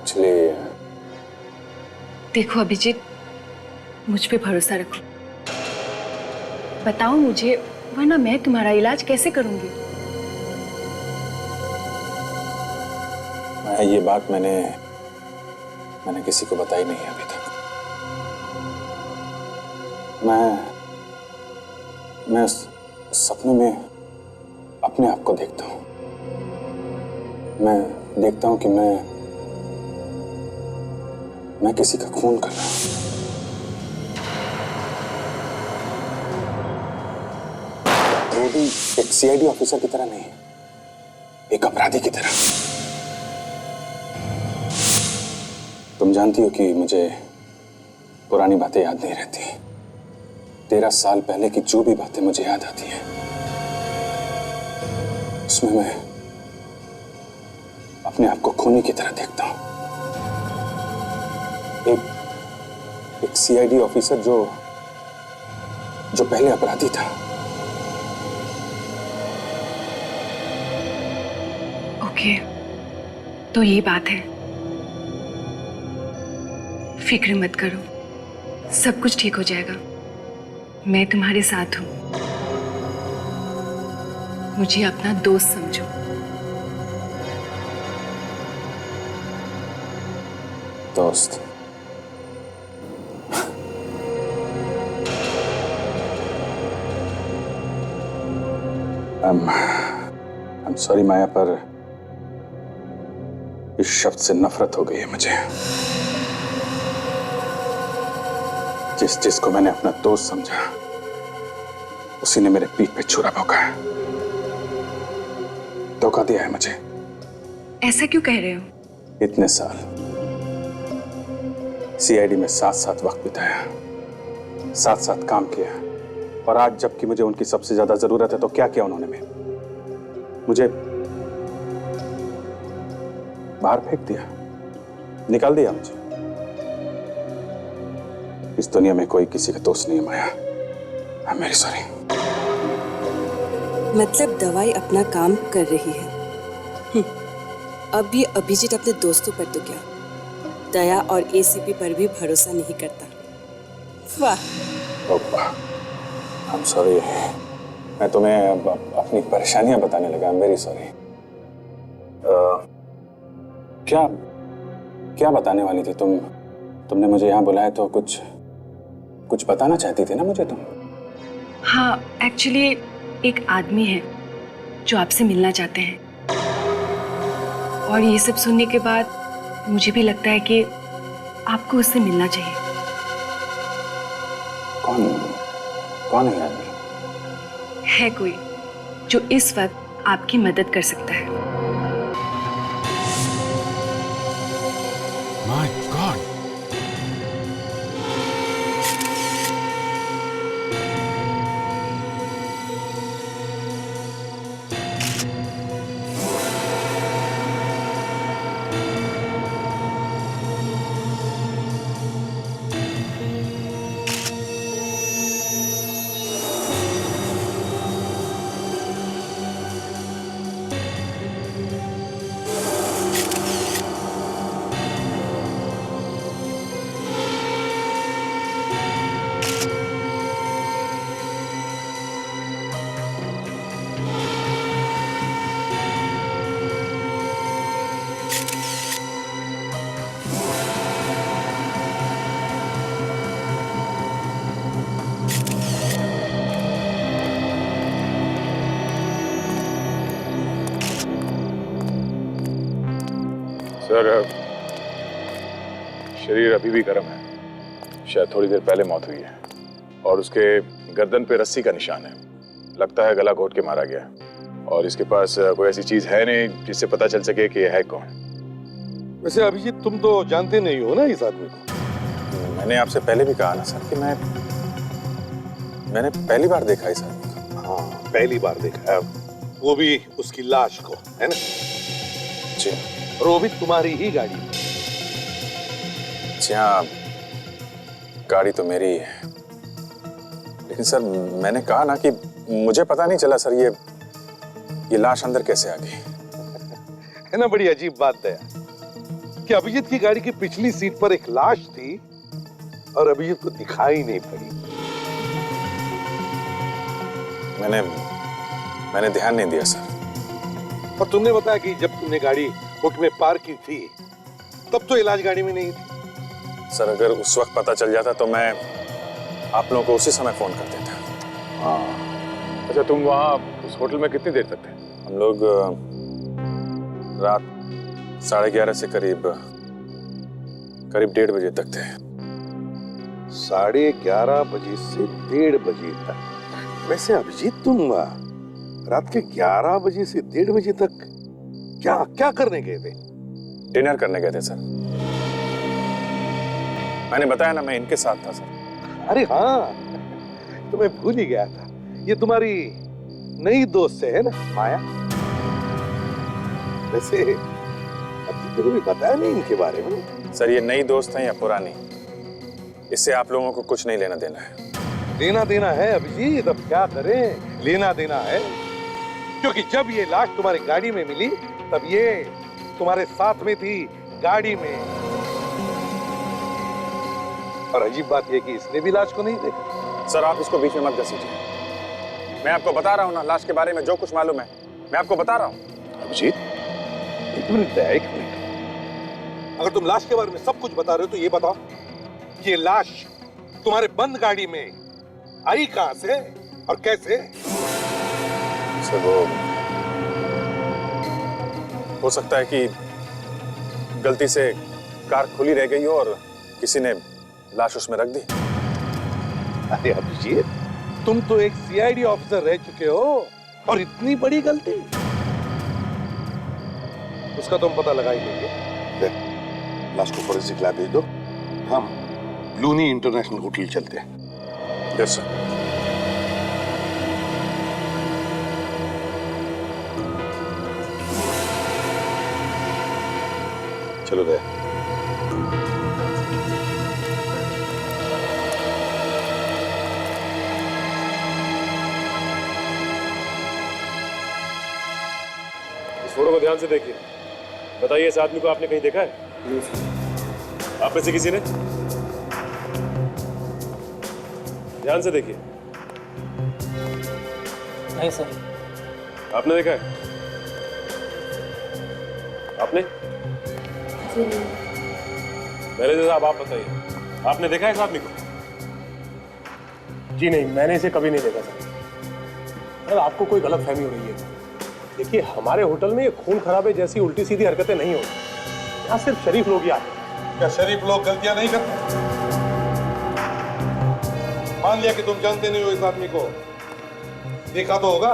Actually देखो अभिजीत, मुझ पे भरोसा रखो। बताओ मुझे, वरना मैं तुम्हारा इलाज कैसे करूंगी? ये बात मैंने किसी को बताई नहीं अभी तक। मैं सपने में अपने आप को देखता हूँ। मैं देखता हूँ कि मैं किसी का खून कर रहा हूँ। वो भी एक सीआईडी ऑफिसर की तरह नहीं, एक अपराधी की तरह। तुम जानती हो कि मुझे पुरानी बातें याद नहीं रहती। 13 साल पहले की जो भी बातें मुझे याद आती हैं, उसमें मैं अपने आप को खूनी की तरह देखता हूं। एक सीआईडी ऑफिसर जो पहले अपराधी था। ओके, तो ये बात है। फिक्र मत करो, सब कुछ ठीक हो जाएगा। मैं तुम्हारे साथ हूं। मुझे अपना दोस्त समझो। दोस्त? I'm sorry माया, पर इस शब्द से नफरत हो गई है मुझे। जिसको मैंने अपना दोस्त समझा, उसी ने मेरे पीठ पे छुरा भोंका है, धोखा दिया है मुझे। ऐसा क्यों कह रहे हो? इतने साल सीआईडी में साथ वक्त बिताया, साथ काम किया, और आज जबकि मुझे उनकी सबसे ज्यादा जरूरत है तो क्या किया उन्होंने? मुझे बाहर फेंक दिया, निकाल दिया मुझे। इस दुनिया में कोई किसी का दोस्त नहीं है माया। I'm very sorry। मतलब दवाई अपना काम कर रही है। अब ये अभिजीत अपने दोस्तों पर तो क्या, दया और एसीपी पर भी भरोसा नहीं करता। वाह। I'm sorry। मैं तुम्हें अपनी परेशानियां बताने लगा। I'm very sorry। क्या बताने वाली थी तुम? तुमने मुझे यहाँ बुलाया तो कुछ बताना चाहती थी ना मुझे तुम? हाँ, एक्चुअली एक आदमी है जो आपसे मिलना चाहते हैं, और ये सब सुनने के बाद मुझे भी लगता है कि आपको उससे मिलना चाहिए। कौन है आदमी? है कोई जो इस वक्त आपकी मदद कर सकता है। My God। सर, शरीर अभी भी गर्म है। शायद थोड़ी देर पहले मौत हुई है, और उसके गर्दन पे रस्सी का निशान है। लगता है गला घोट के मारा गया, और इसके पास कोई ऐसी चीज है नहीं जिससे पता चल सके कि यह है कौन। वैसे अभिजीत, तुम तो जानते नहीं हो ना इस आदमी को? मैंने आपसे पहले भी कहा ना सर कि मैंने पहली बार देखा इस आदमी को। हाँ, पहली बार देखा है, वो भी उसकी लाश को, है ना? जी। और वो भी तुम्हारी ही गाड़ी। जी हाँ, गाड़ी तो मेरी ही है, लेकिन सर मैंने कहा ना कि मुझे पता नहीं चला सर, ये लाश अंदर कैसे आ गई। है ना, बड़ी अजीब बात है। कि अभिजीत की गाड़ी की पिछली सीट पर एक लाश थी और अभिजीत को दिखाई नहीं पड़ी। मैंने ध्यान नहीं दिया सर। और तुमने बताया कि जब तुमने गाड़ी होटल में पार्क की थी तब तो इलाज गाड़ी में नहीं थी। सर अगर उस वक्त पता चल जाता तो मैं आप लोगों को उसी समय फोन कर देता। हाँ। अच्छा, तुम वहाँ उस होटल में कितनी देर तक थे? हम लोग रात 11:30 से करीब 1:30 बजे तक थे। 11:30 बजे से 1:30 बजे तक। वैसे अभिजीत तुम रात के 11 बजे से 1:30 बजे तक क्या करने गए थे? डिनर करने गए थे सर। मैंने बताया ना, मैं इनके साथ था सर। अरे हाँ, तो मैं भूल ही गया था। ये तुम्हारी नई दोस्त है ना माया? वैसे अब तो भी बताया नहीं इनके बारे में। सर ये नई दोस्त है या पुरानी, इससे आप लोगों को कुछ नहीं लेना देना है। लेना देना है अभिजीत, अब क्या करें, लेना देना है। क्योंकि जब ये लाश तुम्हारी गाड़ी में मिली तब ये तुम्हारे साथ में थी गाड़ी में। और अजीब बात यह कि इसने भी लाश को नहीं देखा। सर आप इसको बीच में मत घसीटिए। मैं आपको बता रहा हूँ ना, लाश के बारे में जो कुछ मालूम है मैं आपको बता रहा हूँ। अभिजीत एक मिनट, एक मिनट। अगर तुम लाश के बारे में सब कुछ बता रहे हो तो ये बताओ कि ये लाश तुम्हारे बंद गाड़ी में आई कहां से और कैसे? सर वो हो सकता है कि गलती से कार खुली रह गई हो और किसी ने लाश उसमें रख दी। अरे अभिजीत, तुम तो एक सीआईडी ऑफिसर रह चुके हो और इतनी बड़ी गलती? उसका तुम पता लगा ही लेंगे। लाश को फॉरेंसिक लैब भेज दो, हम ब्लूनी इंटरनेशनल होटल चलते हैं। Yes sir. चलो गए। फोटो को ध्यान से देखिए। बताइए इस आदमी को आपने कहीं देखा है? आप में से किसी ने? ध्यान से देखिए। नहीं सर। आपने देखा है? आपने? मैनेजर साहब आप बताइए, आपने देखा है इस आदमी को? जी नहीं, मैंने इसे कभी नहीं देखा सर। सर आपको कोई गलतफहमी हो रही है। देखिए हमारे होटल में ये खून खराबे जैसी उल्टी सीधी हरकतें नहीं होती। यहाँ सिर्फ शरीफ लोग ही आते हैं। क्या शरीफ लोग गलतियां नहीं करते? मान लिया कि तुम जानते नहीं हो इस आदमी को, देखा तो होगा।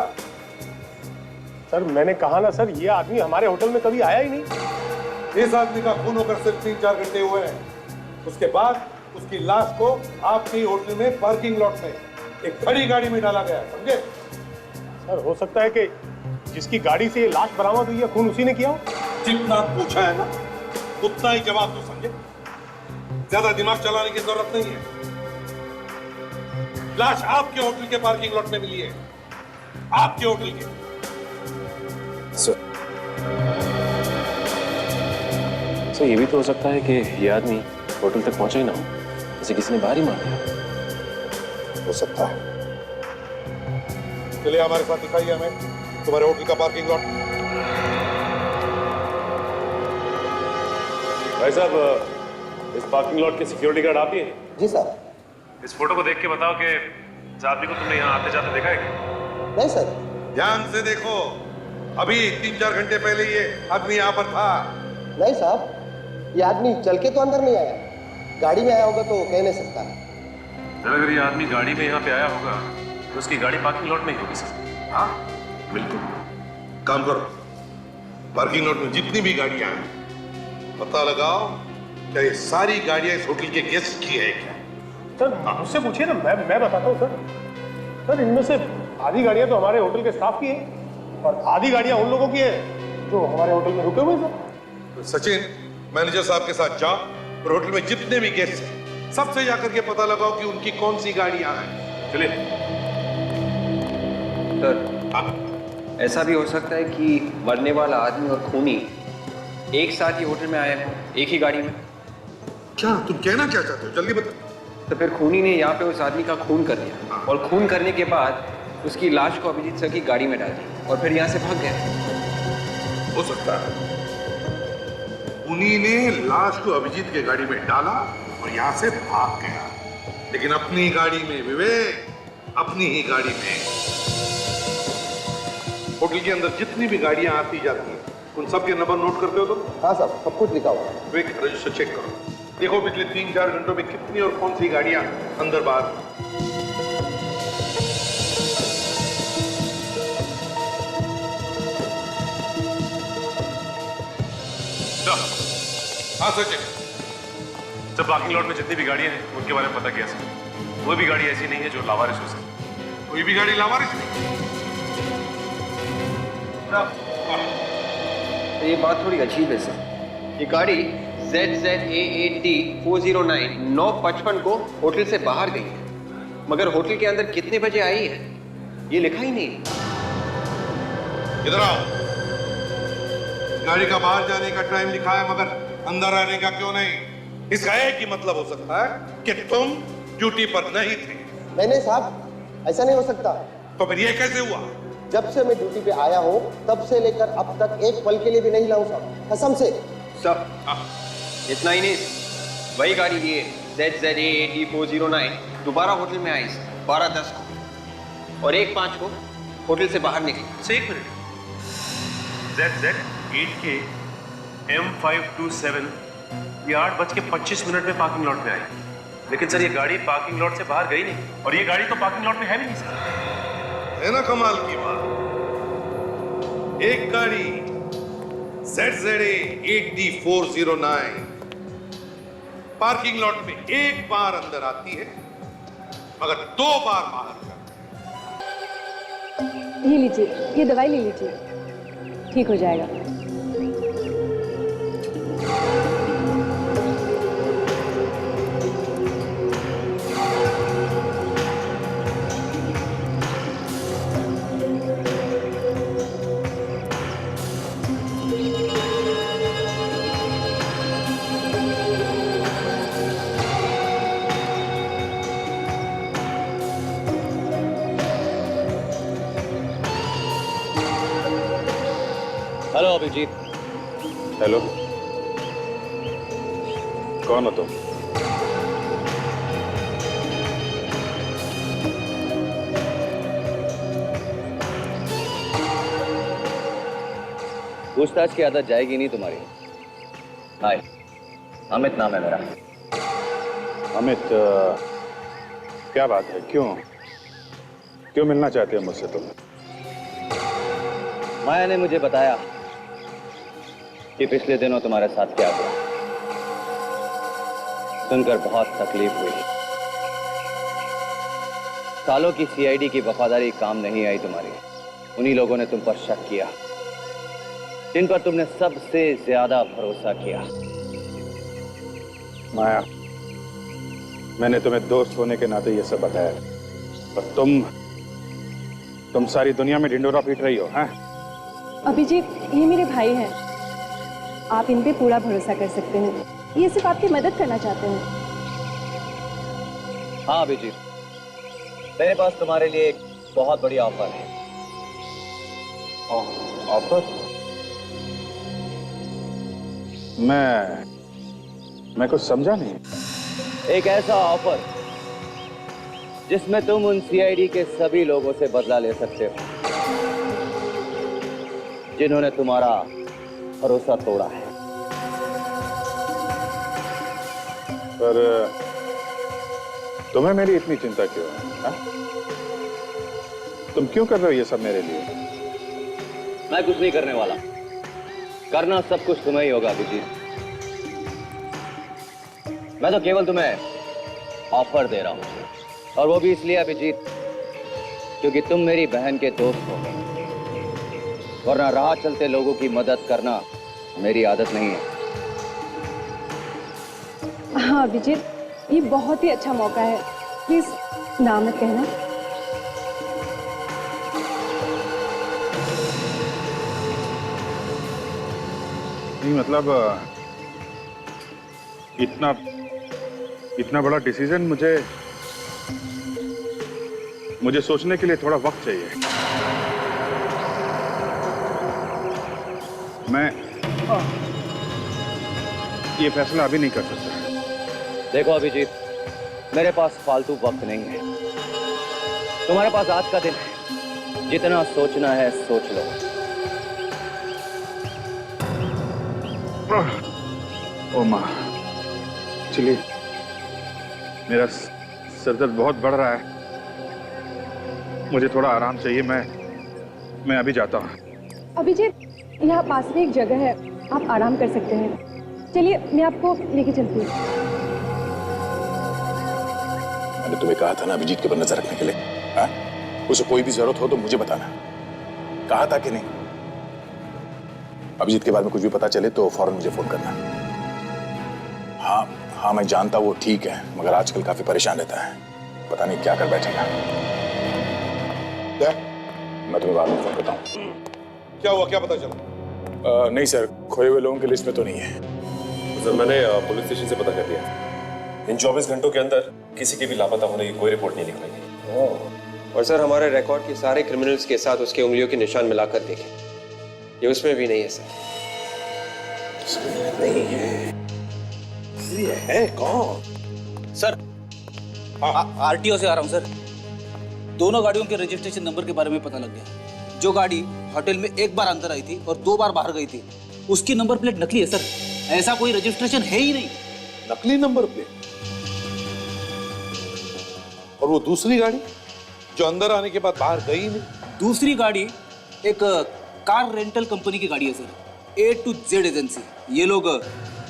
सर मैंने कहा ना सर, ये आदमी हमारे होटल में कभी आया ही नहीं। इस आदमी का खून होकर सिर्फ 3-4 घंटे हुए हैं। उसके बाद उसकी लाश को आपके होटल में पार्किंग लॉट में एक खड़ी गाड़ी में डाला गया, समझे? सर हो सकता है कि जिसकी गाड़ी से ये लाश बरामद हुई है खून उसी ने किया हो। जितना पूछा है ना उतना ही जवाब दो, समझे? ज्यादा दिमाग चलाने की जरूरत नहीं है। लाश आपके होटल के पार्किंग लॉट में मिली है, आपके होटल के। सर ये भी तो हो सकता है कि ये आदमी होटल तक पहुंचा ही ना हो, जैसे किसी ने बाहर ही मार दिया। हो सकता है। चलिए हमारे साथ दिखाइए हमें तुम्हारे होटल का पार्किंग लॉट। भाई साहब, इस पार्किंग लॉट के सिक्योरिटी गार्ड आप ही हैं? जी सर। इस फोटो को देख के बताओ कि इस आदमी को तुमने यहाँ आते जाते देखा है क्या? नहीं सर। ध्यान से देखो, अभी 3-4 घंटे पहले ये आदमी यहाँ पर था। नहीं साहब, ये आदमी चल के तो अंदर नहीं आया, गाड़ी में आया होगा तो कह नहीं सकता। सर अगर ये आदमी गाड़ी में यहाँ पे आया होगा तो उसकी गाड़ी पार्किंग लॉट में ही होगी सर। हाँ बिल्कुल। काम करो, पार्किंग लॉट में जितनी भी गाड़ियां हैं पता लगाओ क्या ये सारी गाड़ियां इस होटल के गेस्ट की है क्या? सर मुझसे पूछिए ना, मैं बताता हूँ सर। सर इनमें से आधी गाड़ियाँ तो हमारे होटल के स्टाफ की हैं और आधी गाड़ियाँ उन लोगों की हैं जो हमारे होटल में रुके हुए हैं सर। तो सचिन, मैनेजर साहब के साथ जाओ और होटल में जितने भी गेस्ट हैं सबसे जाकर के पता लगाओ कि उनकी कौन सी गाड़ियां हैं। चलिए। सर ऐसा भी हो सकता है कि मरने वाला आदमी और खूनी एक साथ ही होटल में आए हो, एक ही गाड़ी में। क्या तुम कहना क्या चाहते हो, जल्दी बता। तो फिर खूनी ने यहाँ पे उस आदमी का खून कर दिया और खून करने के बाद उसकी लाश को अभिजीत सर की गाड़ी में डाल दी और फिर यहाँ से भाग गए। हो सकता है उन्हीं ने लाश को अभिजीत के गाड़ी में डाला और यहाँ से भाग गया, लेकिन अपनी गाड़ी में विवेक, अपनी ही गाड़ी में। होटल के अंदर जितनी भी गाड़ियां आती जाती हैं, उन सब के नंबर नोट करते हो तुम? हाँ साहब, सब कुछ लिखा हुआ है। विवेक रजिस्टर चेक करो, देखो पिछले 3-4 घंटों में कितनी और कौन सी गाड़ियां अंदर बाहर। हाँ सचिन, जब पार्किंग लॉट में जितनी भी गाड़ियां हैं उनके बारे में पता किया सर। कोई भी गाड़ी ऐसी नहीं है जो लावारिस हो सके। कोई भी गाड़ी लावारिस नहीं। तो ये बात थोड़ी अजीब है सर। ये गाड़ी ZZAAT 409 9:55 को होटल से बाहर गई है, मगर होटल के अंदर कितने बजे आई है ये लिखा ही नहीं। इधर आओ। गाड़ी का बाहर जाने का टाइम लिखा है मगर अंदर आने का क्यों नहीं? इसका एक ही मतलब हो सकता है कि तुम ड्यूटी पर नहीं थे। नहीं साहब, ऐसा नहीं हो सकता। तो फिर ये कैसे हुआ? जब से मैं ड्यूटी पे आया हूँ तब से लेकर अब तक एक पल के लिए भी नहीं लाऊं साहब, कसम से। सर इतना ही नहीं, वही गाड़ी लिए ZZAAT 409 दोबारा होटल में आई 12:10 को और 1:05 को होटल से बाहर निकली। सर एक मिनट, ZZ8K M527 ये 8:25 में पार्किंग लॉट में आई, लेकिन सर ये गाड़ी पार्किंग लॉट से बाहर गई नहीं और ये गाड़ी तो पार्किंग लॉट में है भी नहीं सर। है ना कमाल की बात। एक गाड़ी ZZAAT 409 पार्किंग लॉट में एक बार अंदर आती है मगर 2 बार बाहर जाती है। ये लीजिए, ये दवाई ले लीजिए, ठीक हो जाएगा। हेलो अभिजीत। हेलो, कौन हो तुम? पूछताछ की आदत जाएगी नहीं तुम्हारी। हाय, अमित नाम है मेरा। अमित, क्या बात है? क्यों मिलना चाहते हो मुझसे तुम? माया ने मुझे बताया कि पिछले दिनों तुम्हारे साथ क्या हुआ, सुनकर बहुत तकलीफ हुई। सालों की सीआईडी की वफादारी काम नहीं आई तुम्हारी। उन्हीं लोगों ने तुम पर शक किया जिन पर तुमने सबसे ज्यादा भरोसा किया। माया, मैंने तुम्हें दोस्त होने के नाते ये सब बताया और तुम सारी दुनिया में ढिंडोरा पीट रही हो। हैं? अभिजीत, ये मेरे भाई हैं, आप इन पे पूरा भरोसा कर सकते हैं। ये सिर्फ आपकी मदद करना चाहते हैं। हाँ अभिजीत, मेरे पास तुम्हारे लिए एक बहुत बड़ी ऑफर है। ऑफर? मैं कुछ समझा नहीं। एक ऐसा ऑफर जिसमें तुम उन सीआईडी के सभी लोगों से बदला ले सकते हो जिन्होंने तुम्हारा भरोसा तोड़ा है। पर तुम्हें मेरी इतनी चिंता क्यों है? हा? तुम क्यों कर रहे हो ये सब मेरे लिए? मैं कुछ नहीं करने वाला, करना सब कुछ तुम्हें ही होगा अभिजीत। मैं तो केवल तुम्हें ऑफर दे रहा हूं, और वो भी इसलिए अभिजीत क्योंकि तुम मेरी बहन के दोस्त हो, वरना राह चलते लोगों की मदद करना मेरी आदत नहीं है। हाँ अभिजीत, ये बहुत ही अच्छा मौका है, प्लीज ना मत कहना। नहीं मतलब इतना बड़ा डिसीजन मुझे सोचने के लिए थोड़ा वक्त चाहिए। मैं ये फैसला अभी नहीं कर सकता। देखो अभिजीत, मेरे पास फालतू वक्त नहीं है। तुम्हारे पास आज का दिन है, जितना सोचना है सोच लो। ओ माँ, चलिए, मेरा सर दर्द बहुत बढ़ रहा है, मुझे थोड़ा आराम चाहिए। मैं अभी जाता हूँ। अभिजीत, यहाँ पास में एक जगह है, आप आराम कर सकते हैं। चलिए, मैं आपको लेके चलती हूँ। मैंने तुम्हें कहा था ना अभिजीत के ऊपर नजर रखने के लिए। हाँ? उसे कोई भी जरूरत हो तो मुझे बताना। कहा था कि नहीं? अभिजीत के बारे में कुछ भी पता चले तो फौरन मुझे फोन करना। हाँ, मैं जानता वो ठीक है, मगर आजकल काफी परेशान रहता है, पता नहीं क्या कर बैठेगा। क्या? मैं तुम्हें बाद में फोन करता हूँ। क्या हुआ, क्या पता चला? नहीं सर, खोए हुए लोगों की लिस्ट में तो नहीं है। सर मैंने पुलिस स्टेशन से पता कर लिया। इन 24 घंटों के अंदर किसी के भी लापता होने की कोई रिपोर्ट नहीं निकलेगी। और सर हमारे रिकॉर्ड के सारे क्रिमिनल्स के साथ उसके उंगलियों के निशान मिलाकर देखें, ये उसमें भी नहीं है सर। नहीं है। ये है कौन? सर, आरटीओ से आ रहा हूँ सर। दोनों गाड़ियों के रजिस्ट्रेशन नंबर के बारे में पता लग गया। जो गाड़ी होटल में एक बार अंदर आई थी और 2 बार बाहर गई थी, उसकी नंबर प्लेट नकली है सर। ऐसा कोई रजिस्ट्रेशन है ही नहीं। नकली नंबर प्लेट? और वो दूसरी गाड़ी जो अंदर आने के बाद बाहर गई नहीं? दूसरी गाड़ी एक कार रेंटल कंपनी की गाड़ी है sir, A to Z agency. ये लोग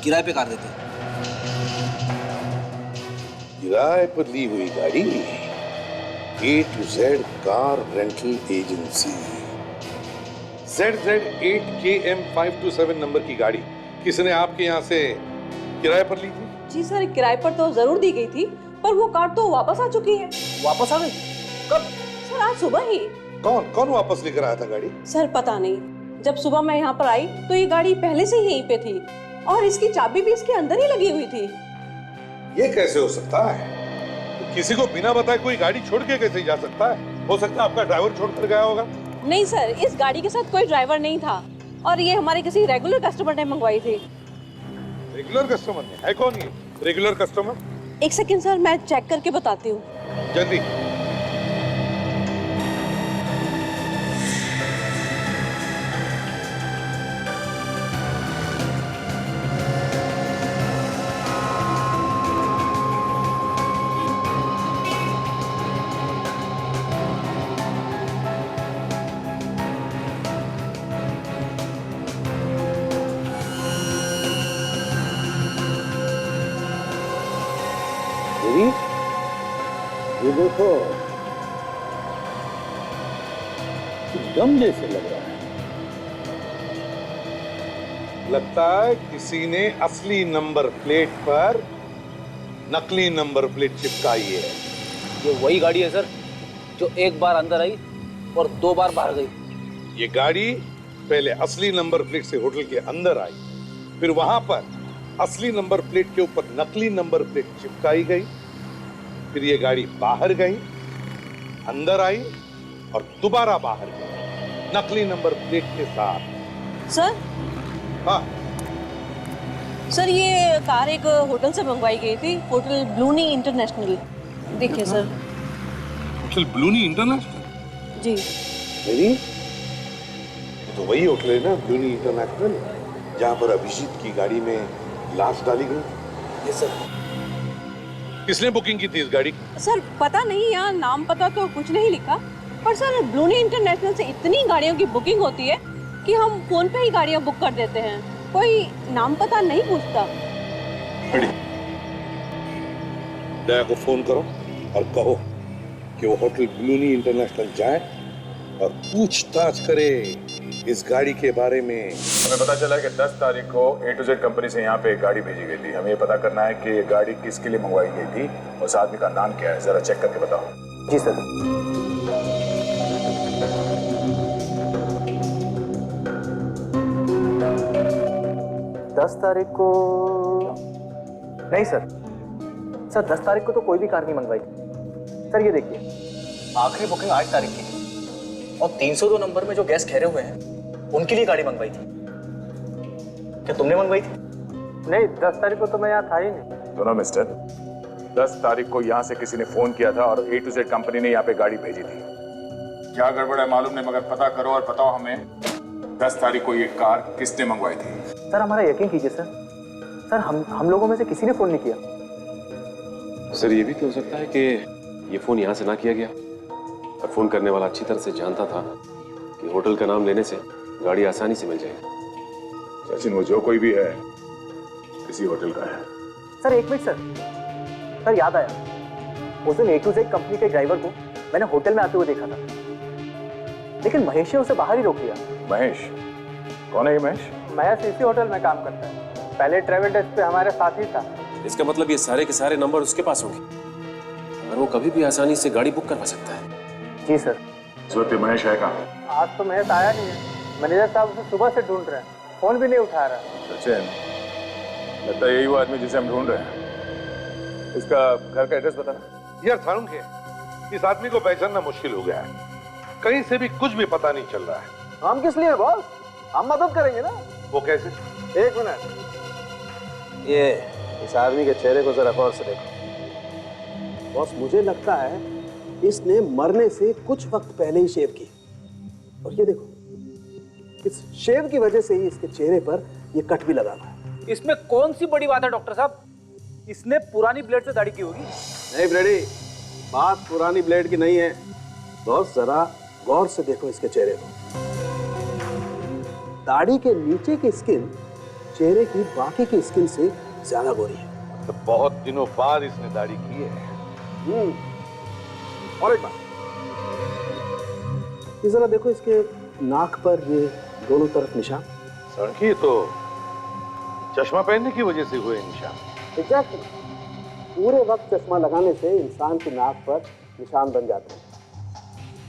किराए पे कार देते हैं। किराए पर ली हुई गाड़ी, A to Z car rental agency. ZZ8KM527 number की गाड़ी किसने आपके यहाँ से किराए पर ली थी? जी सर, किराए पर तो जरूर दी गई थी, पर वो कार तो वापस आ चुकी है। वापस आ गई? कब? सर आज सुबह ही। कौन वापस लेकर आया था गाड़ी? सर पता नहीं, जब सुबह मैं यहाँ पर आई तो ये गाड़ी पहले से ही यहीं पे थी और इसकी चाबी भी इसके अंदर ही लगी हुई थी। ये कैसे हो सकता है? तो किसी को बिना बताए कोई गाड़ी छोड़ के कैसे जा सकता है? हो सकता है आपका ड्राइवर छोड़कर गया होगा। नहीं सर, इस गाड़ी के साथ कोई ड्राइवर नहीं था और ये हमारे किसी रेगुलर कस्टमर ने मंगवाई थी। रेगुलर कस्टमर ने? है कौन ये रेगुलर कस्टमर? एक सेकंड सर, मैं चेक करके बताती हूँ। जल्दी। ये देखो, दम जैसे लग रहा है। लगता है किसी ने असली नंबर प्लेट पर नकली नंबर प्लेट चिपकाई है। ये वही गाड़ी है सर जो एक बार अंदर आई और 2 बार बाहर गई। ये गाड़ी पहले असली नंबर प्लेट से होटल के अंदर आई, फिर वहां पर असली नंबर प्लेट के ऊपर नकली नंबर प्लेट चिपकाई गई, फिर ये गाड़ी बाहर गई, अंदर आई और दोबारा बाहर गई नकली नंबर प्लेट के साथ। सर? हाँ सर, ये कार एक होटल से मंगवाई गई थी, होटल ब्लूनी इंटरनेशनल। देखिए सर। Hotel Bluni international? जी। मेरी तो वही होटल है ना, ब्लूनी इंटरनेशनल, जहां पर अभिजीत की गाड़ी में लाश डाली गई। Yes sir. किसने बुकिंग की थी इस गाड़ी? सर पता नहीं, यहाँ नाम पता तो कुछ नहीं लिखा, पर सर ब्लूनी इंटरनेशनल से इतनी गाड़ियों की बुकिंग होती है कि हम फोन पे ही गाड़ियाँ बुक कर देते हैं, कोई नाम पता नहीं पूछता। दया को फोन करो और कहो कि वो होटल ब्लूनी इंटरनेशनल जाए और पूछताछ करे इस गाड़ी के बारे में। हमें पता चला कि 10 तारीख को A to Z कंपनी से यहाँ पे एक गाड़ी भेजी गई थी। हमें ये पता करना है कि ये गाड़ी किसके लिए मंगवाई गई थी और उस आदमी का नाम क्या है, जरा चेक करके बताओ। जी सर। 10 तारीख को नहीं सर। सर 10 तारीख को तो कोई भी कार नहीं मंगवाई थी। सर ये देखिए, आखिरी बुकिंग 8 तारीख की थी और 302 नंबर में जो गेस्ट ठहरे हुए हैं उनके लिए गाड़ी मंगवाई थी। क्या तुमने मंगवाई थी? नहीं, 10 तारीख को तो मैं यहाँ था ही नहीं। सुनो मिस्टर, 10 तारीख को यहाँ से किसी ने फोन किया था और A to Z कंपनी ने यहाँ पे गाड़ी भेजी थी। क्या गड़बड़ है मालूम नहीं, मगर पता करो और बताओ हमें 10 तारीख को ये कार किसने मंगवाई थी। सर हमारा यकीन कीजिए सर। सर हम लोगों में से किसी ने फोन नहीं किया। सर ये भी तो हो सकता है कि ये फोन यहाँ से ना किया गया और फोन करने वाला अच्छी तरह से जानता था कि होटल का नाम लेने से गाड़ी आसानी से मिल जाएगी। सचिन, वो जो कोई भी है इसी होटल का है। सर एक मिनट सर याद आया, उस दिन A to Z कंपनी के ड्राइवर को मैंने होटल में आते हुए देखा था, लेकिन महेश ने उसे बाहर ही रोक लिया। महेश? कौन है ये महेश? महेश इसी होटल में काम करता है, पहले ट्रेवल डेस्क पे हमारे साथ ही था। इसका मतलब ये सारे के सारे नंबर उसके पास होंगे और वो कभी भी आसानी से गाड़ी बुक करवा सकता है। जी सर। इस वक्त महेश है कहाँ? आज तो महेश आया नहीं है, मैनेजर साहब उसे सुबह से ढूंढ रहे हैं, फोन भी नहीं उठा रहा। सचिन, लगता है यही वो आदमी जिसे हम ढूंढ रहे हैं। इसका घर का एड्रेस बताना। यार सारुंखे, इस आदमी को पहचानना मुश्किल हो गया है, कहीं से भी कुछ भी पता नहीं चल रहा है। हम किस लिए बॉस? हम मदद करेंगे ना। वो कैसे? एक मिनट, ये इस आदमी के चेहरे को जरा गौर से देखो। बॉस, मुझे लगता है इसने मरने से कुछ वक्त पहले ही शेव की, और ये देखो, इस शेव की वजह से ही इसके चेहरे पर ये कट भी लगा हुआ है। इसमें कौन सी बड़ी बात है डॉक्टर साहब? इसने पुरानी ब्लेड से दाढ़ी की होगी। नहीं ब्रेडी, बात पुरानी ब्लेड की नहीं है। बॉस जरा गौर से देखो इसके चेहरे को। दाढ़ी के नीचे की स्किन चेहरे की बाकी की स्किन से ज्यादा गोरी है। तो बहुत दिनों बाद इसने दाढ़ी की है। और एक बात, ये जरा देखो इसके नाक पर ये दोनों तरफ निशान। सड़की तो चश्मा पहनने की वजह से हुए निशान। एग्जैक्टली, पूरे वक्त चश्मा लगाने से इंसान की नाक पर निशान बन जाते हैं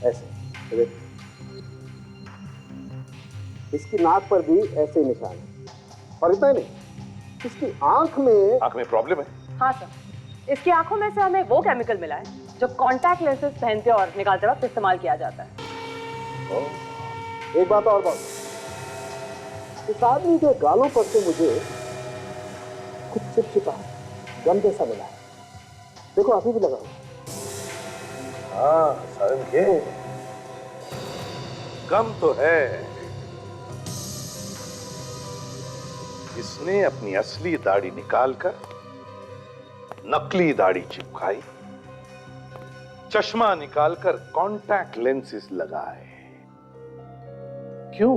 ऐसे। देखो, इसकी नाक पर भी ऐसे ही निशान है। और इतना नहीं, इसकी आंख में प्रॉब्लम है। हाँ सर, इसकी आंखों में से हमें वो केमिकल मिला है जो कॉन्टैक्ट लेंसेज पहनते और निकालते वक्त इस्तेमाल किया जाता है। एक बात और बात, इस आदमी के गालों पर से मुझे कुछ चिपचिपा गम जैसा मिला है। देखो अभी भी लगा हुआ। हाँ सारुंखे, गम तो है। इसने अपनी असली दाढ़ी निकालकर नकली दाढ़ी चिपकाई, चश्मा निकालकर कॉन्टैक्ट लेंसेज लगाए। क्यों?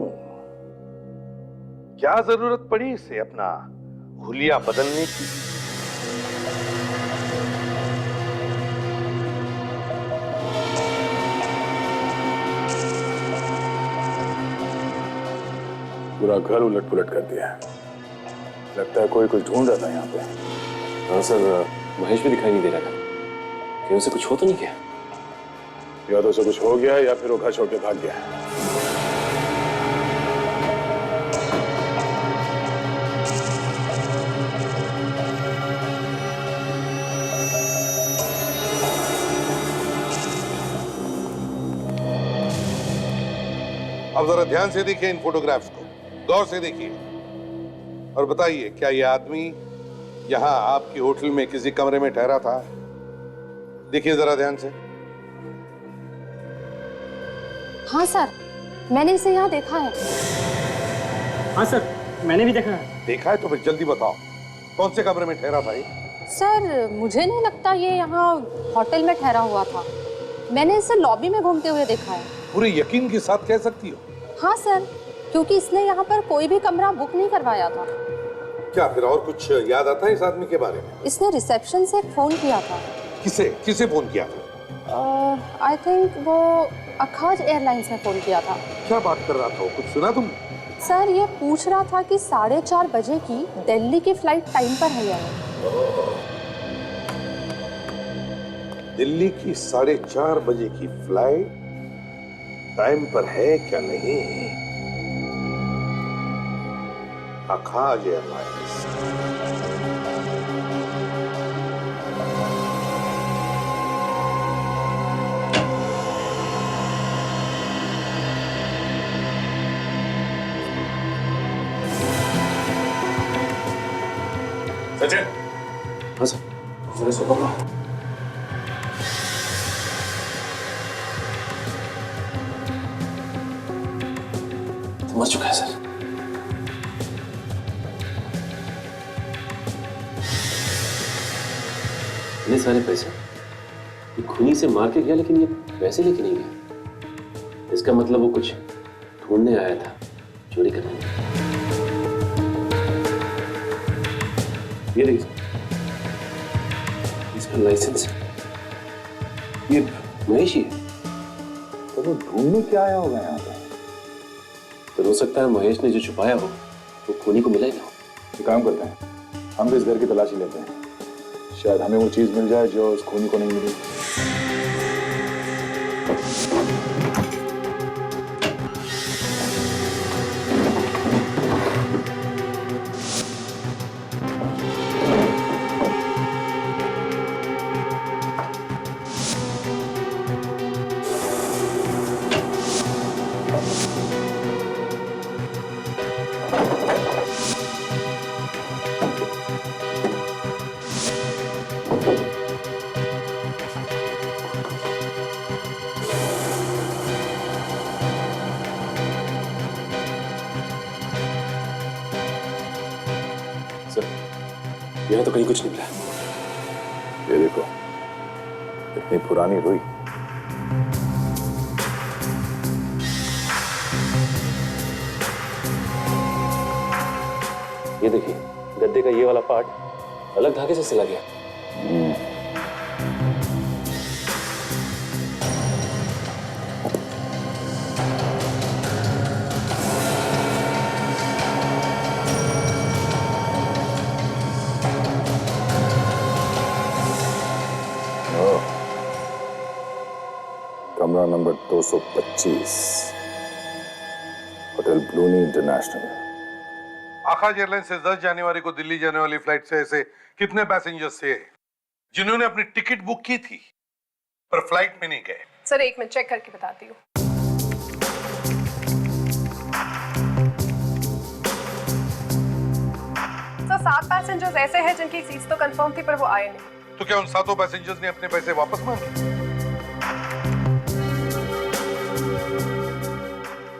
क्या जरूरत पड़ी इसे अपना हुलिया बदलने की? पूरा घर उलट पुलट कर दिया। लगता है कोई कुछ ढूंढ रहा था यहाँ पे। हाँ सर, महेश भी दिखाई नहीं दे रहा था। कहीं उसे कुछ हो तो नहीं गया? या तो उसे कुछ हो गया या फिर वो घर छोड़ के भाग गया। अब जरा ध्यान से देखिए इन फोटोग्राफ्स को, गौर से देखिए और बताइए, क्या यह आदमी यहाँ आपकी होटल में किसी कमरे में ठहरा था? देखिए जरा ध्यान से। हाँ सर, मैंने इसे यहाँ देखा है। हाँ सर, मैंने भी देखा है। देखा है तो फिर जल्दी बताओ, कौन से कमरे में ठहरा था ये? सर मुझे नहीं लगता ये यहाँ होटल में ठहरा हुआ था। मैंने इसे लॉबी में घूमते हुए देखा है। पूरे यकीन के साथ कह सकती हो? हाँ सर, क्योंकि इसने यहाँ पर कोई भी कमरा बुक नहीं करवाया था। क्या फिर और कुछ याद आता है इस आदमी के बारे में? इसने रिसेप्शन से फोन किया था। किसे फोन किया था? आई थिंक वो अखाज एयरलाइंस ने फोन किया था। क्या बात कर रहा था वो, कुछ सुना तुम? सर ये पूछ रहा था कि 4:30 बजे की दिल्ली की फ्लाइट टाइम पर है या नहीं। दिल्ली की 4:30 बजे की फ्लाइट टाइम पर है क्या नहीं? Akaj Airlines। सचिन। हाँ सर, जरा इसको पकड़ो। समझ चुका है सर। इतने सारे पैसे ये खूनी से मार के गया, लेकिन ये पैसे लेके नहीं गया। इसका मतलब वो कुछ ढूंढने आया था, चोरी करने। ये देखिए, इसका लाइसेंस है, ये महेश ही है। तो वो ढूंढने क्या आया होगा यहाँ पे? तो हो सकता है महेश ने जो छुपाया हो वो खूनी को मिला ही ना हो। एक काम करते हैं, हम भी इस घर की तलाशी लेते हैं, शायद हमें वो चीज मिल जाए जो उस खूनी को नहीं मिली। यहाँ तो कहीं कुछ नहीं मिला। ये देखो, इतनी पुरानी रुई। ये देखिए, गद्दे का ये वाला पार्ट अलग धागे से सिला गया। कमरा नंबर 225, होटल ब्लूनी इंटरनेशनल। आकाश एयरलाइंस से 10 जनवरी को दिल्ली जाने वाली फ्लाइट से ऐसे कितने पैसेंजर्स थे जिन्होंने अपनी टिकट बुक की थी पर फ्लाइट में नहीं गए? सर एक मिनट चेक करके बताती हूँ। सर 7 पैसेंजर्स ऐसे हैं जिनकी सीट्स तो कंफर्म थी पर वो आए नहीं। तो क्या उन 7 पैसेंजर्स ने अपने पैसे वापस मांगे?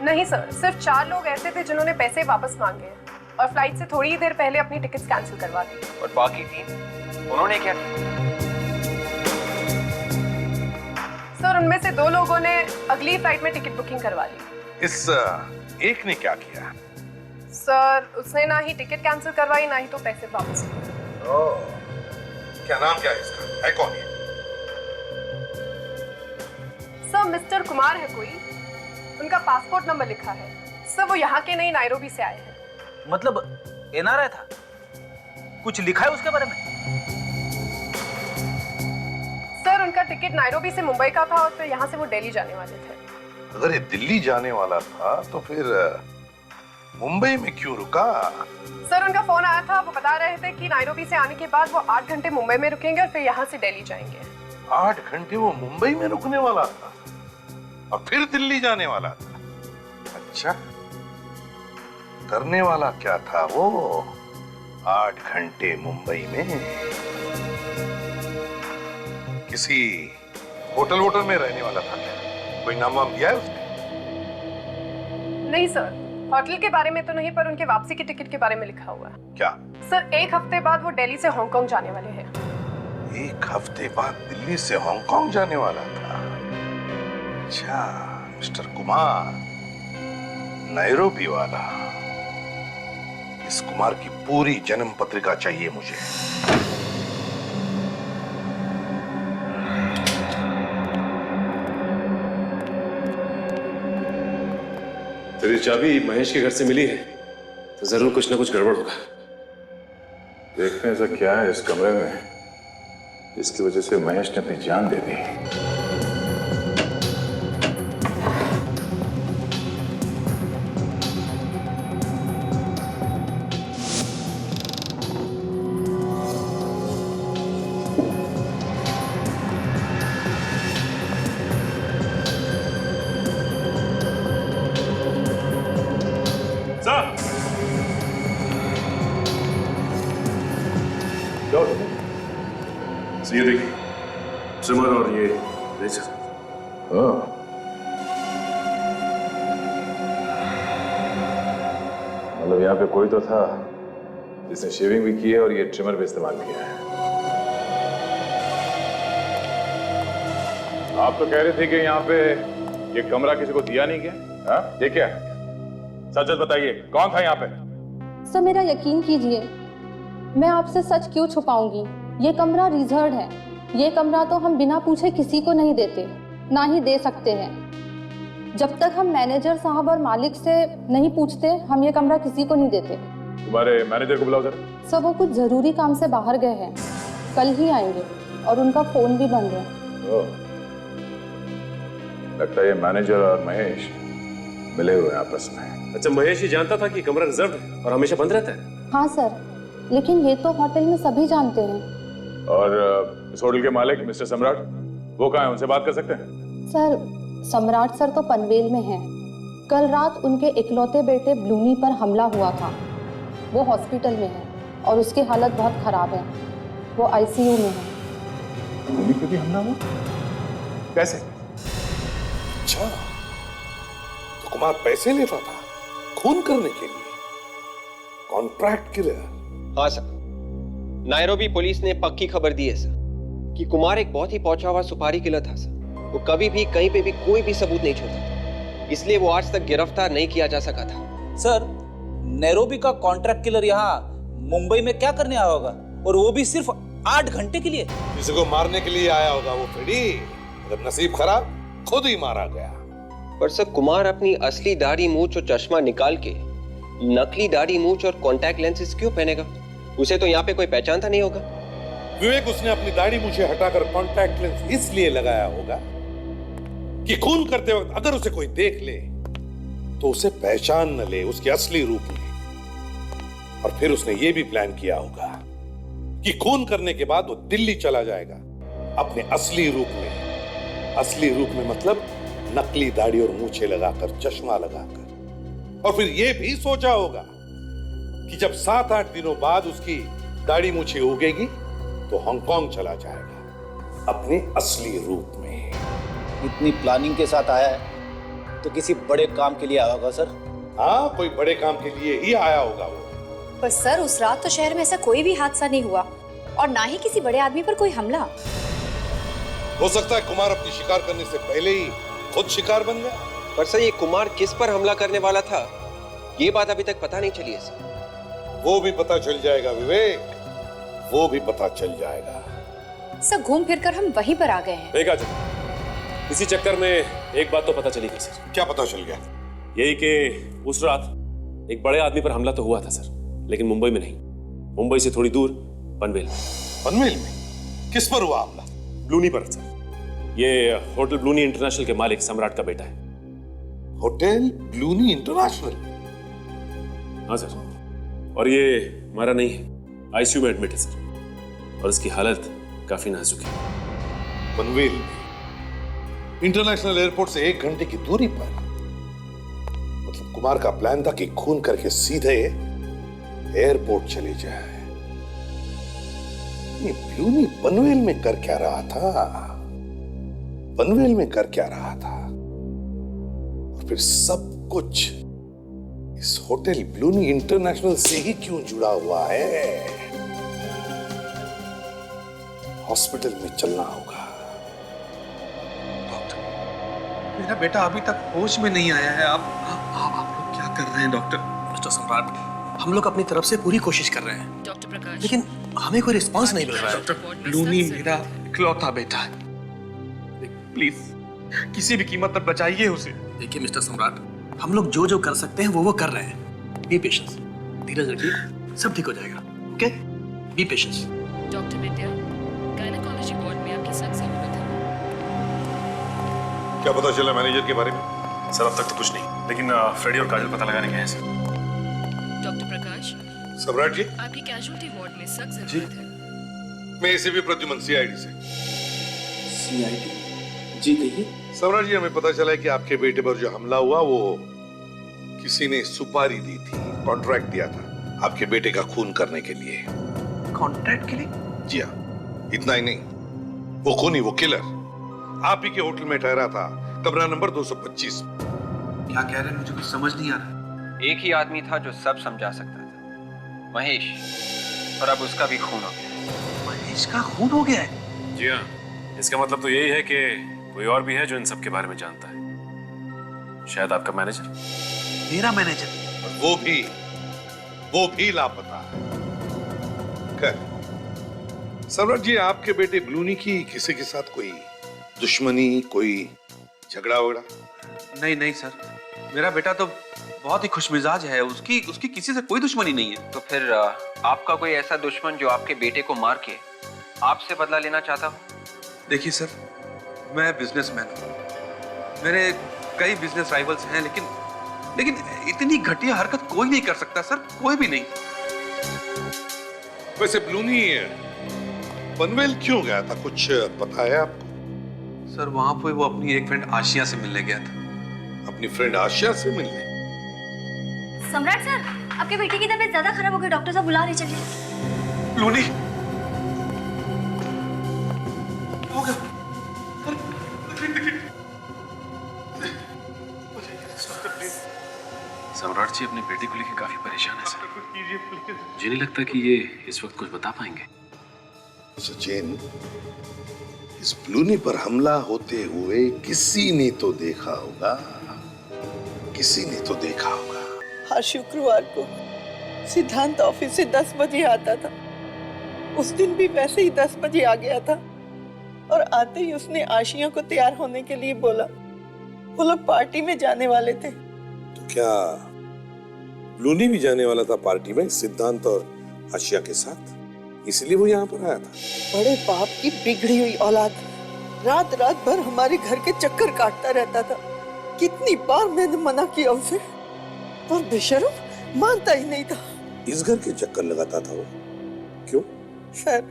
नहीं सर, सिर्फ 4 लोग ऐसे थे जिन्होंने पैसे वापस मांगे और फ्लाइट से थोड़ी ही देर पहले अपनी टिकट्स कैंसिल करवा दी। और बाकी 3 उन्होंने क्या किया? सर उनमें से 2 लोगों ने अगली फ्लाइट में टिकट बुकिंग करवा ली। इस एक ने क्या किया? सर उसने ना ही टिकट कैंसिल करवाई ना ही तो पैसे वापस लिए। क्या नाम क्या है इसका? है कौन ये? सर मिस्टर कुमार है कोई, उनका पासपोर्ट नंबर लिखा है। सर वो यहाँ के नहीं नायरोबी से आए हैं। मतलब एनआरआई था? कुछ लिखा है उसके बारे में? सर उनका टिकट नायरोबी से मुंबई का था और फिर यहाँ से वो दिल्ली जाने वाले थे। अगर ये दिल्ली जाने वाला था तो फिर मुंबई में क्यों रुका? सर उनका फोन आया था, वो बता रहे थे कि नायरोबी से आने के बाद वो 8 घंटे मुंबई में रुकेंगे और फिर यहाँ से दिल्ली जाएंगे। 8 घंटे वो मुंबई में रुकने वाला था और फिर दिल्ली जाने वाला था। अच्छा, करने वाला क्या था वो 8 घंटे मुंबई में? किसी होटल में रहने वाला था क्या? कोई नाम वाम दिया है उसने? नहीं सर, होटल के बारे में तो नहीं पर उनके वापसी की टिकट के बारे में लिखा हुआ है। क्या? सर 1 हफ्ते बाद वो दिल्ली से हांगकांग जाने वाले हैं। 1 हफ्ते बाद दिल्ली से हांगकांग जाने वाला था? अच्छा, मिस्टर कुमार, नैरोबी वाला। इस कुमार की पूरी जन्म पत्रिका चाहिए मुझे। तेरी चाबी महेश के घर से मिली है तो जरूर कुछ ना कुछ गड़बड़ होगा। देखते हैं ऐसा क्या है इस कमरे में जिसकी वजह से महेश ने अपनी जान दे दी। ये देखिए, ट्रिमर और ये रेजर। मतलब यहाँ पे कोई तो था जिसने शेविंग भी की है और ये ट्रिमर भी इस्तेमाल किया है। आप तो कह रहे थे कि यहाँ पे ये कमरा किसी को दिया नहीं गया। हाँ, ये क्या है? सच सच बताइए, कौन था यहाँ पे? सर मेरा यकीन कीजिए, मैं आपसे सच क्यों छुपाऊंगी। ये कमरा रिजर्व है। ये कमरा तो हम बिना पूछे किसी को नहीं देते, ना ही दे सकते हैं। जब तक हम मैनेजर साहब और मालिक से नहीं पूछते, हम ये कमरा किसी को नहीं देते। तुम्हारे मैनेजर को बुलाओ जरा। सर वो कुछ जरूरी काम से बाहर गए हैं, कल ही आएंगे और उनका फोन भी बंद है। लगता है ये मैनेजर और महेश मिले हुए हैं आपस में। अच्छा, महेश ही जानता था कि कमरा रिजर्व है और हमेशा बंद रहता है? हाँ सर, लेकिन ये तो होटल में सभी जानते हैं। और इस होटल के मालिक मिस्टर सम्राट, वो कहाँ हैं? उनसे बात कर सकते हैं? सर सम्राट सर तो पनवेल में हैं। कल रात उनके इकलौते बेटे ब्लूनी पर हमला हुआ था। वो हॉस्पिटल में है और उसकी हालत बहुत खराब है। वो आईसीयू में है। ब्लूनी पे भी हमला हुआ? कैसे? अच्छा, तो कुमार पैसे लेता था खून करने के लिए? Contract killer? हाँ सर, नायरोबी पुलिस ने पक्की खबर दी है सर कि कुमार एक बहुत ही पहुंचा हुआ सुपारी किलर था सर। वो कभी भी कहीं पे भी कोई भी सबूत नहीं छोड़ता था, इसलिए वो आज तक गिरफ्तार नहीं किया जा सका था। सर, नैरोबी का कॉन्ट्रैक्ट किलर यहाँ मुंबई में क्या करने आया होगा, और वो भी सिर्फ 8 घंटे के लिए? किसी को मारने के लिए आया होगा वो फ्रेडी। अगर नसीब खराब, खुद ही मारा गया। पर सर, कुमार अपनी असली दाढ़ी मूंछ और चश्मा निकाल के नकली दाढ़ी मूंछ और कॉन्टैक्ट लेंसेज क्यों पहनेगा? उसे तो यहाँ पे कोई पहचानता नहीं होगा। विवेक, उसने अपनी दाढ़ी मूछें हटाकर कॉन्टैक्ट लेंस इसलिए लगाया होगा कि खून करते वक्त अगर उसे कोई देख ले तो उसे पहचान न ले उसके असली रूप में। और फिर उसने ये भी प्लान किया होगा कि खून करने के बाद वो दिल्ली चला जाएगा अपने असली रूप में। असली रूप में मतलब नकली दाढ़ी और मूछें लगाकर, चश्मा लगाकर। और फिर ये भी सोचा होगा कि जब 7-8 दिनों बाद उसकी दाढ़ी मूछें उगेगी तो हांगकांग चला जाएगा अपने असली रूप में। इतनी प्लानिंग के साथ आया है तो किसी बड़े काम के लिए आया होगा सर। हाँ, कोई बड़े काम के लिए ही आया होगा वो। पर सर, उस रात तो शहर में ऐसा कोई भी हादसा नहीं हुआ और ना ही किसी बड़े आदमी पर कोई हमला। हो सकता है कुमार अपनी शिकार करने से पहले ही खुद शिकार बन गया। पर सर, ये कुमार किस पर हमला करने वाला था, ये बात अभी तक पता नहीं चली है सर। वो भी पता चल जाएगा विवेक, वो भी पता चल जाएगा। सर, घूम फिर कर हम वहीं पर आ गए हैं। एक इसी चक्कर में एक बात तो पता चली गई सर। क्या पता चल गया? यही कि उस रात एक बड़े आदमी पर हमला तो हुआ था सर, लेकिन मुंबई में नहीं, मुंबई से थोड़ी दूर पनवेल में। पनवेल में? किस पर हुआ हमला? ब्लूनी पर सर। ये होटल ब्लूनी इंटरनेशनल के मालिक सम्राट का बेटा है। Hotel Bluni international? हाँ सर, और ये हमारा नहीं है, आईसीयू में एडमिट है सर, और इसकी हालत काफी नाजुक है। पनवेल में इंटरनेशनल एयरपोर्ट से 1 घंटे की दूरी पर? मतलब कुमार का प्लान था कि खून करके सीधे एयरपोर्ट चले जाए। ये ब्लूनी पनवेल में कर क्या रहा था? पनवेल में कर क्या रहा था? और फिर सब कुछ इस होटल ब्लूनी इंटरनेशनल से ही क्यों जुड़ा हुआ है? हॉस्पिटल में चलना होगा। मेरा बेटा अभी तक होश में नहीं आया है। आप लोग क्या कर रहे हैं डॉक्टर? मिस्टर सम्राट, हम लोग अपनी तरफ से पूरी कोशिश कर रहे हैं डॉक्टर प्रकाश, लेकिन हमें कोई रिस्पांस नहीं मिल रहा है। डॉक्टर, ब्लूनी मेरा इकलौता बेटा है, प्लीज किसी भी कीमत पर बचाइए उसे। देखिए मिस्टर सम्राट, हम लोग जो जो कर सकते हैं वो कर रहे हैं। बी पेशेंस, धीरज रखिए, सब ठीक हो जाएगा। Okay, B patience. डॉक्टर विद्या, गायनेकोलॉजी वार्ड में आपकी सख्त जरूरत है। क्या पता चला मैनेजर के बारे में? सर, अब तक तो कुछ नहीं, लेकिन फ्रेडी और काजल पता लगाने गए हैं सर। डॉक्टर प्रकाश, सम्राट जी, आपकी कैजुअल्टी वार्ड में सख्त जरूरत है। मैं एसीपी प्रद्युमन, सीआईडी से। सीआईडी? जी कहिए। सम्राट जी, हमें पता चला है कि आपके बेटे पर जो हमला हुआ वो किसी ने सुपारी दी थी, कॉन्ट्रैक्ट दिया था आपके बेटे का खून करने के लिए। कॉन्ट्रैक्ट के लिए? जी हाँ, इतना ही नहीं, वो खूनी, वो किलर आप ही के होटल में ठहरा था, कमरा नंबर 225। क्या कह रहे हैं, मुझे कुछ समझ नहीं आ रहा। एक ही आदमी था जो सब समझा सकता था, महेश, और अब उसका भी खून हो गया। महेश का खून हो गया है? जी हाँ, इसका मतलब तो यही है कि कोई और भी है जो इन सब के बारे में जानता है। शायद आपका मैनेजर। मेरा मैनेजर? वो भी लापता है। खैर, सम्राट जी, आपके बेटे ब्लूनी की किसी के साथ कोई दुश्मनी, कोई झगड़ा वगड़ा? नहीं सर, मेरा बेटा तो बहुत ही खुशमिजाज है, उसकी किसी से कोई दुश्मनी नहीं है। तो फिर आपका कोई ऐसा दुश्मन जो आपके बेटे को मार के आपसे बदला लेना चाहता हो? देखिए सर, मैं बिजनेसमैन हूँ, मेरे कई बिजनेस राइवल्स हैं, लेकिन इतनी घटिया हरकत कोई नहीं कर सकता सर, कोई भी नहीं। वैसे ब्लूनी पनवेल क्यों गया था, कुछ पता है आपको? सर, वहां पे वो अपनी एक फ्रेंड आशिया से मिलने गया था। अपनी फ्रेंड आशिया से मिलने? सम्राट सर, आपके बेटे की तबीयत ज्यादा खराब हो गई, डॉक्टर साहब बुला रहे, चलिए। ब्लूनी सम्राट जी अपने बेटे को लेकर काफी परेशान है सर। मुझे नहीं लगता कि ये इस वक्त कुछ बता पाएंगे। सचिन, इस ब्लूनी पर हमला होते हुए किसी ने तो देखा होगा, किसी ने तो देखा होगा। हर शुक्रवार को सिद्धांत ऑफिस से 10 बजे आता था। उस दिन भी वैसे ही 10 बजे आ गया था और आते ही उसने आशिया को तैयार होने के लिए बोला। वो लोग पार्टी में जाने वाले थे। तो क्या ब्लूनी भी जाने वाला था पार्टी में सिद्धांत और आशिया के साथ, इसलिए वो यहाँ पर आया था? बड़े बाप की बिगड़ी हुई औलाद रात रात भर हमारे घर के चक्कर काटता रहता था। कितनी बार मैंने मना किया उसे, पर बेशर्म मानता ही नहीं था। इस घर के चक्कर लगाता था वो? क्यों? सर,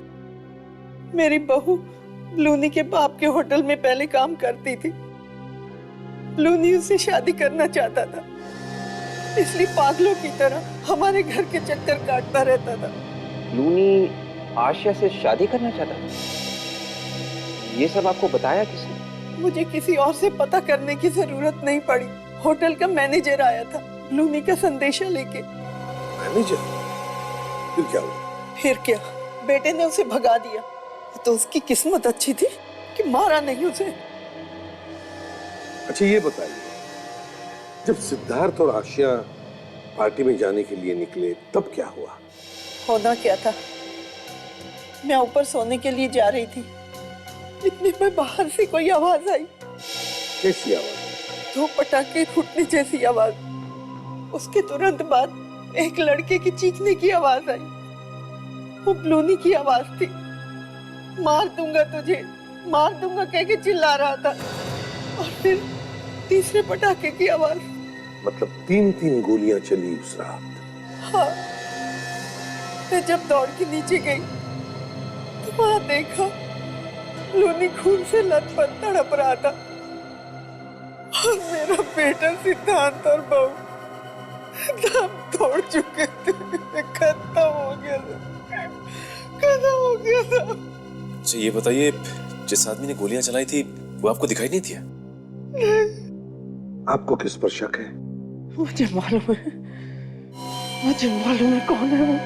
मेरी बहू ब्लूनी के बाप के होटल में पहले काम करती थी। ब्लूनी उससे शादी करना चाहता था, इसलिए पागलों की तरह हमारे घर के चक्कर काटता रहता था। ब्लूनी आशिया से शादी करना चाहता था? ये सब आपको बताया किसने? मुझे किसी और से पता करने की जरूरत नहीं पड़ी। होटल का मैनेजर आया था ब्लूनी का संदेशा लेके। मैनेजर? फिर क्या हुआ? फिर क्या, बेटे ने उसे भगा दिया। तो उसकी किस्मत अच्छी थी कि मारा नहीं उसे। अच्छा ये बताइए, जब सिद्धार्थ और आशिया पार्टी में जाने के लिए निकले तब क्या हुआ? होना क्या था, मैं ऊपर सोने के लिए जा रही थी, इतने में बाहर से कोई आवाज आई। कैसी आवाज? 2 पटाखे फूटने जैसी आवाज। उसके तुरंत बाद एक लड़के की चीखने की आवाज आई। वो ब्लूनी की आवाज थी। मार दूंगा तुझे, मार दूंगा कह के चिल्ला रहा था। और फिर तीसरे पटाखे की आवाज। मतलब 3-3 गोलियां चली उस रात? हाँ। मैं जब दौड़ के नीचे गई तो वहां देखा ब्लूनी खून से लथपथ तड़प रहा था और मेरा बेटा सिद्धांत और बहू दम तोड़ चुके थे। खत्म हो गया था, खत्म हो गया था। अच्छा ये बताइए, जिस आदमी ने गोलियां चलाई थी वो आपको दिखाई नहीं दिया? आपको किस पर शक है? मुझे मालूम है, मुझे मालूम है कौन है वो।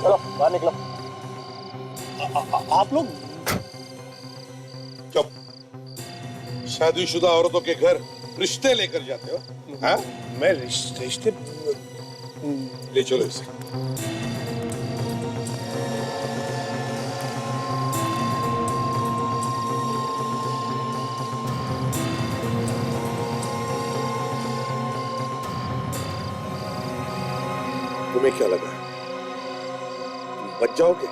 चलो बाहर निकलो। आप लोग चुप। शादीशुदा औरतों के घर रिश्ते लेकर जाते हो? हाँ? मैं रिश्ते ले चलो इसे। तुम्हें क्या लगा तुम बच जाओगे?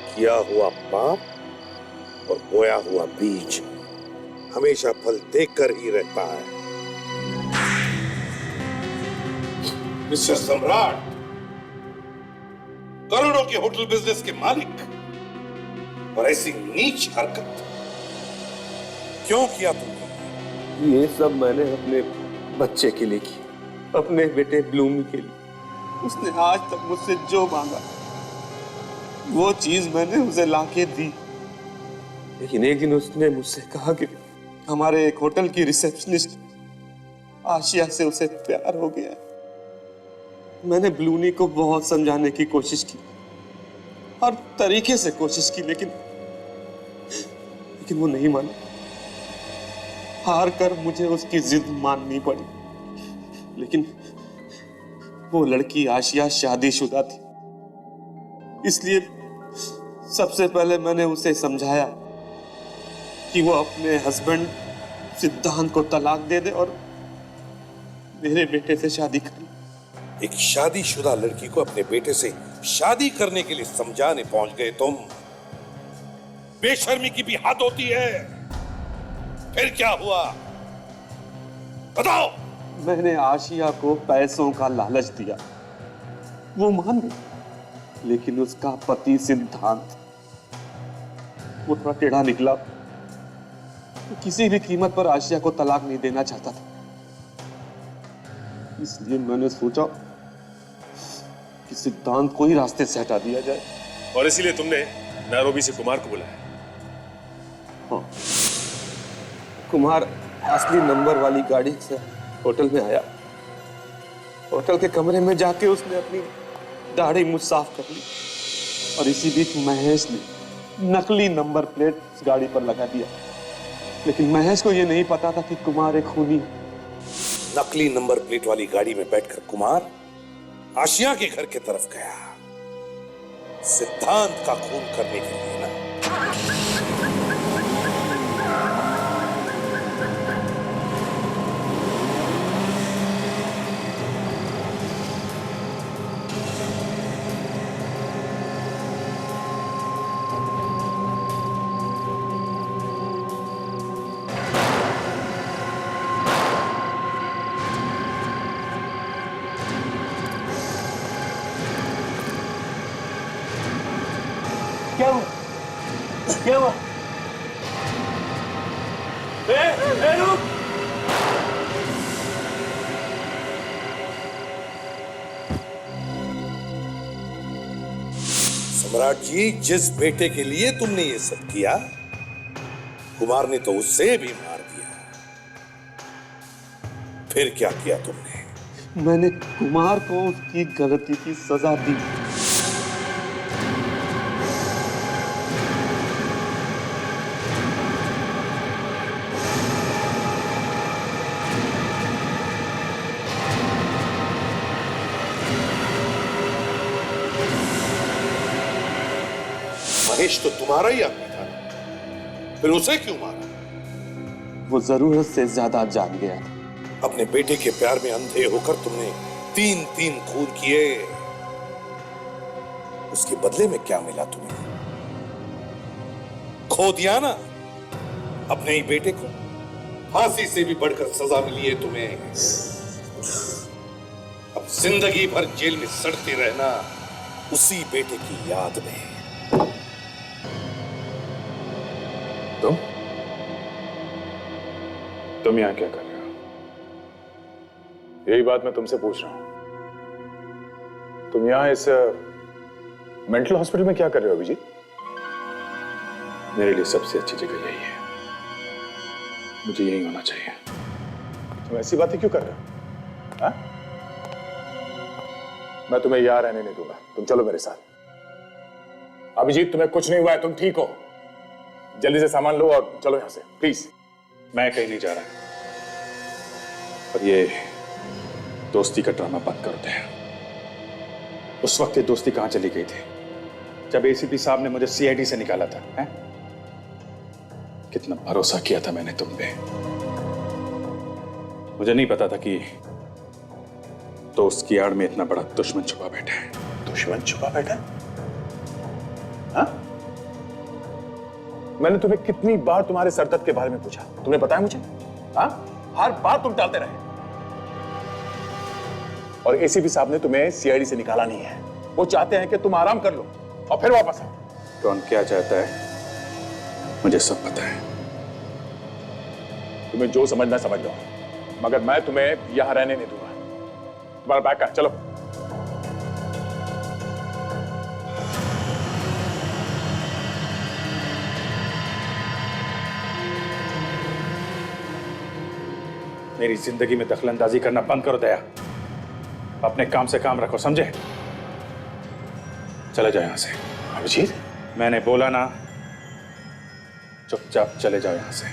किया हुआ पाप और बोया हुआ बीज हमेशा फल देकर ही रहता है। मिस्टर सम्राट, करोड़ों के होटल बिजनेस के मालिक, और ऐसी नीच हरकत क्यों किया तुमने? ये सब मैंने अपने बच्चे के लिए की, अपने बेटे ब्लूमी के लिए। उसने आज तक मुझसे जो मांगा वो चीज मैंने उसे लाके दी। लेकिन एक दिन उसने मुझसे कहा कि हमारे एक होटल की रिसेप्शनिस्ट आशिया से उसे प्यार हो गया। मैंने ब्लूनी को बहुत समझाने की कोशिश की, हर तरीके से कोशिश की, लेकिन वो नहीं माना। हार कर मुझे उसकी जिद माननी पड़ी। लेकिन वो लड़की आशिया शादीशुदा थी, इसलिए सबसे पहले मैंने उसे समझाया कि वो अपने हस्बैंड सिद्धांत को तलाक दे दे और मेरे बेटे से शादी कर। एक शादीशुदा लड़की को अपने बेटे से शादी करने के लिए समझाने पहुंच गए तुम। बेशर्मी की भी हद होती है। फिर क्या हुआ बताओ? मैंने आशिया को पैसों का लालच दिया, वो मान गई। लेकिन उसका पति सिद्धांत वो थोड़ा टेढ़ा निकला। वो किसी भी कीमत पर आशिया को तलाक नहीं देना चाहता था। इसलिए मैंने सोचा कि सिद्धांत को ही रास्ते से हटा दिया जाए। और इसीलिए तुमने नैरोबी से कुमार को बुलाया? हाँ, कुमार असली नंबर वाली गाड़ी से होटल में आया। होटल के कमरे में जाके उसने अपनी दाढ़ी मुझ साफ कर ली, और इसी बीच महेश ने नकली नंबर प्लेट उस गाड़ी पर लगा दिया। लेकिन महेश को यह नहीं पता था कि कुमार एक खूनी है। नकली नंबर प्लेट वाली गाड़ी में बैठकर कुमार आशिया के घर की तरफ गया, सिद्धांत का खून करने के लिए ना। क्या हुआ? रुक! सम्राट जी, जिस बेटे के लिए तुमने ये सब किया, कुमार ने तो उससे भी मार दिया। फिर क्या किया तुमने? मैंने कुमार को उसकी गलती की सजा दी। महेश तो तुम्हारा ही आदमी था, फिर उसे क्यों मारा? वो जरूरत से ज्यादा जान गया था। अपने बेटे के प्यार में अंधे होकर तुमने 3 खून किए। उसके बदले में क्या मिला तुम्हें? खो दिया ना अपने ही बेटे को। फांसी से भी बढ़कर सजा मिली है तुम्हें। अब जिंदगी भर जेल में सड़ते रहना उसी बेटे की याद में। तुम यहां क्या कर रहे हो? यही बात मैं तुमसे पूछ रहा हूं। तुम यहां इस मेंटल हॉस्पिटल में क्या कर रहे हो अभिजीत? मेरे लिए सबसे अच्छी जगह यही है, मुझे यही होना चाहिए। तुम ऐसी बातें क्यों कर रहे हो? हा? मैं तुम्हें यहां रहने नहीं दूंगा, तुम चलो मेरे साथ। अभिजीत, तुम्हें कुछ नहीं हुआ है, तुम ठीक हो। जल्दी से सामान लो और चलो यहां से, प्लीज। मैं कहीं नहीं जा रहा, और ये दोस्ती का ड्रामा बंद कर दे। उस वक्त ये दोस्ती कहां चली गई थी जब एसीपी साहब ने मुझे सीआईडी से निकाला था? है? कितना भरोसा किया था मैंने तुम पे। मुझे नहीं पता था कि तो उसकी आड़ में इतना बड़ा दुश्मन छुपा बैठा है। दुश्मन छुपा बैठा? हाँ? मैंने तुम्हें कितनी बार तुम्हारे सरदर्द के बारे में पूछा, तुमने बताया मुझे? हाँ? हर बार तुम टालते रहे। और एसीपी साहब ने तुम्हें सीआईडी से निकाला नहीं है। वो चाहते हैं कि तुम आराम कर लो और फिर वापस आओ। कौन क्या चाहता है मुझे सब पता है। तुम्हें जो समझना समझ लो, मगर मैं तुम्हें यहां रहने नहीं दूंगा। तुम्हारा बैग का, चलो। मेरी जिंदगी में दखलंदाजी करना बंद करो दया। अपने काम से काम रखो, समझे? चले जाओ यहां से। अभिजीत, मैंने बोला ना, चुपचाप चले जाओ यहां से।